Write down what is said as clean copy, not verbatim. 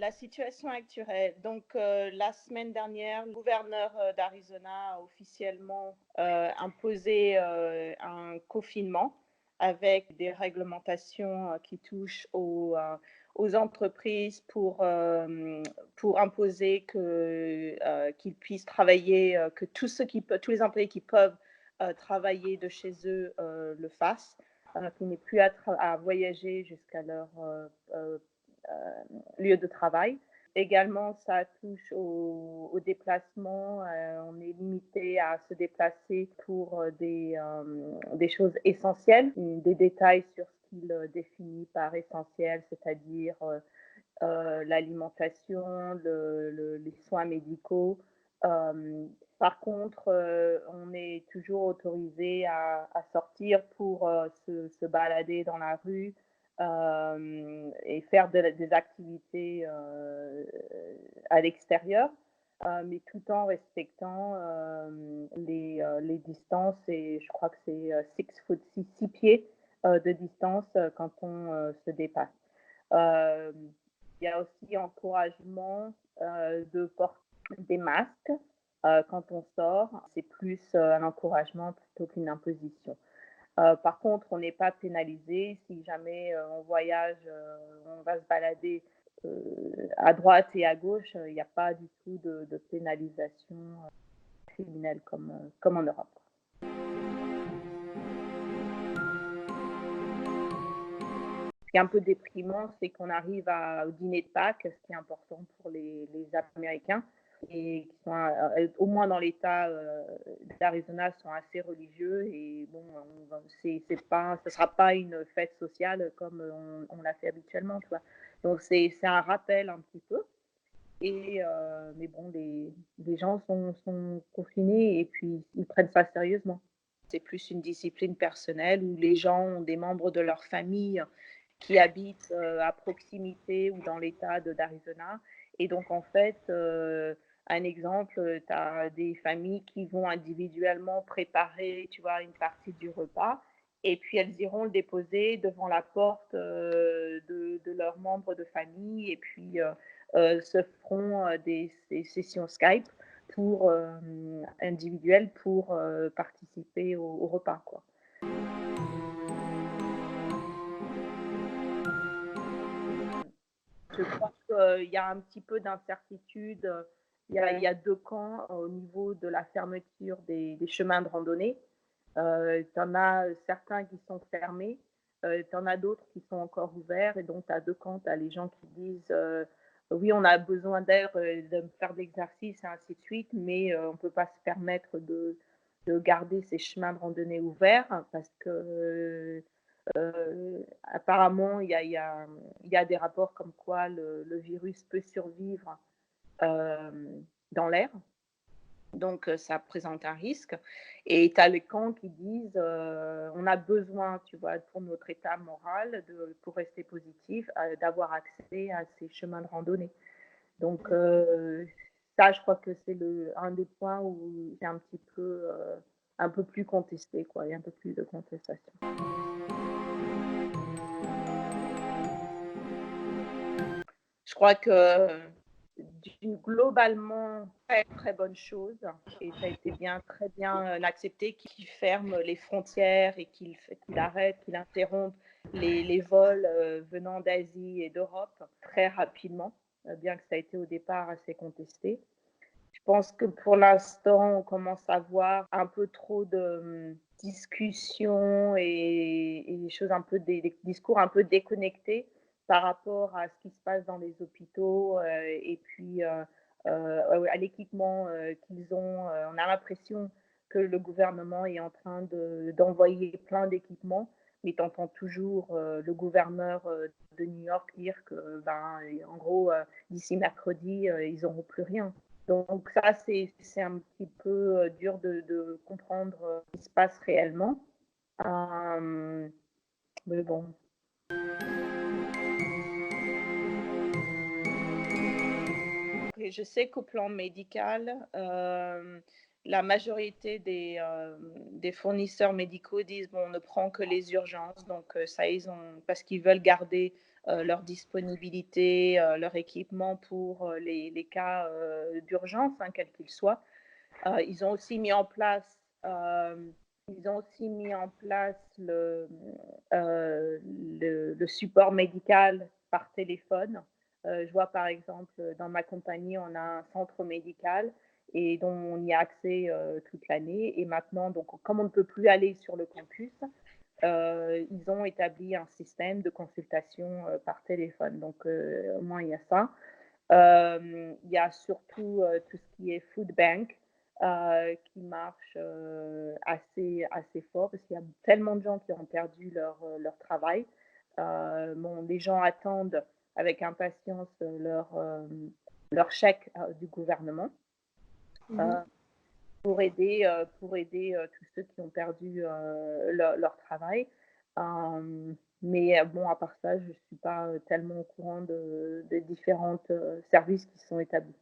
la situation actuelle. Donc, la semaine dernière, le gouverneur d'Arizona a officiellement imposé un confinement avec des réglementations qui touchent aux entreprises pour imposer qu'ils puissent travailler, que tous les employés qui peuvent travailler de chez eux le fassent, qu'ils n'aient plus à voyager jusqu'à leur lieu de travail. Également, ça touche au déplacement. On est limité à se déplacer pour des choses essentielles, des détails sur ce qu'il définit par essentiel, c'est-à-dire l'alimentation, les soins médicaux. Par contre, on est toujours autorisé à sortir pour se balader dans la rue et faire des activités à l'extérieur, mais tout en respectant les distances. Et je crois que c'est 6 pieds de distance quand on se dépasse. Il y a aussi encouragement de porter des masques quand on sort. C'est plus un encouragement plutôt qu'une imposition. Par contre, on n'est pas pénalisé si jamais on voyage, on va se balader à droite et à gauche. Il n'y a pas du tout de pénalisation criminelle comme en Europe. Ce qui est un peu déprimant, c'est qu'on arrive au dîner de Pâques, ce qui est important pour les Américains, et qui sont, au moins dans l'État d'Arizona, sont assez religieux. Et bon, ce ne sera pas une fête sociale comme on l'a fait habituellement, tu vois. Donc c'est un rappel un petit peu. Mais bon, les gens sont confinés et puis ils prennent ça sérieusement. C'est plus une discipline personnelle où les gens ont des membres de leur famille qui habitent à proximité ou dans l'État d'Arizona. Et donc, en fait, un exemple, tu as des familles qui vont individuellement préparer, tu vois, une partie du repas, et puis elles iront le déposer devant la porte de leurs membres de famille, et puis se feront des sessions Skype individuelles pour participer au repas, quoi. Je crois qu'il y a un petit peu d'incertitude. Il y a 2 camps au niveau de la fermeture des chemins de randonnée. Tu en as certains qui sont fermés, tu en as d'autres qui sont encore ouverts, et donc tu as 2 camps. Tu as les gens qui disent oui, on a besoin d'air, de faire de l'exercice et ainsi de suite, mais on ne peut pas se permettre de garder ces chemins de randonnée ouverts parce que apparemment, il y a des rapports comme quoi le virus peut survivre dans l'air. Donc, ça présente un risque. Et tu as les camps qui disent on a besoin, tu vois, pour notre état moral, pour rester positif, d'avoir accès à ces chemins de randonnée. Donc, ça, je crois que c'est un des points où c'est un peu plus contesté, quoi. Il y a un peu plus de contestation. Je crois que globalement, très, très bonne chose, et ça a été très bien accepté qu'il ferme les frontières et qu'il arrête, qu'il interrompe les vols venant d'Asie et d'Europe très rapidement, bien que ça a été au départ assez contesté. Je pense que pour l'instant, on commence à voir un peu trop de discussions et des discours un peu déconnectés par rapport à ce qui se passe dans les hôpitaux et puis à l'équipement qu'ils ont. On a l'impression que le gouvernement est en train d'envoyer plein d'équipements, mais tu entends toujours le gouverneur de New York dire que, en gros, d'ici mercredi, ils n'auront plus rien. Donc ça, c'est un petit peu dur de comprendre ce qui se passe réellement. Mais bon. Et je sais qu'au plan médical, la majorité des fournisseurs médicaux disent: «Bon, on ne prend que les urgences», donc ça, ils ont parce qu'ils veulent garder, leur disponibilité, leur équipement pour, les cas, d'urgence, hein, quels qu'ils soient. Ils ont aussi mis en place, ils ont aussi mis en place le support médical par téléphone. Je vois par exemple, dans ma compagnie, on a un centre médical et dont on y a accès, toute l'année et maintenant donc comme on ne peut plus aller sur le campus, ils ont établi un système de consultation, par téléphone donc au moins il y a ça. Il y a surtout, tout ce qui est food bank, qui marche, assez fort parce qu'il y a tellement de gens qui ont perdu leur travail. Bon, les gens attendent avec impatience, leur chèque, du gouvernement, Mhm. heu, pour aider, tous ceux qui ont perdu, leur travail. Mais bon, à part ça, je ne suis pas, tellement au courant des différents services qui sont établis.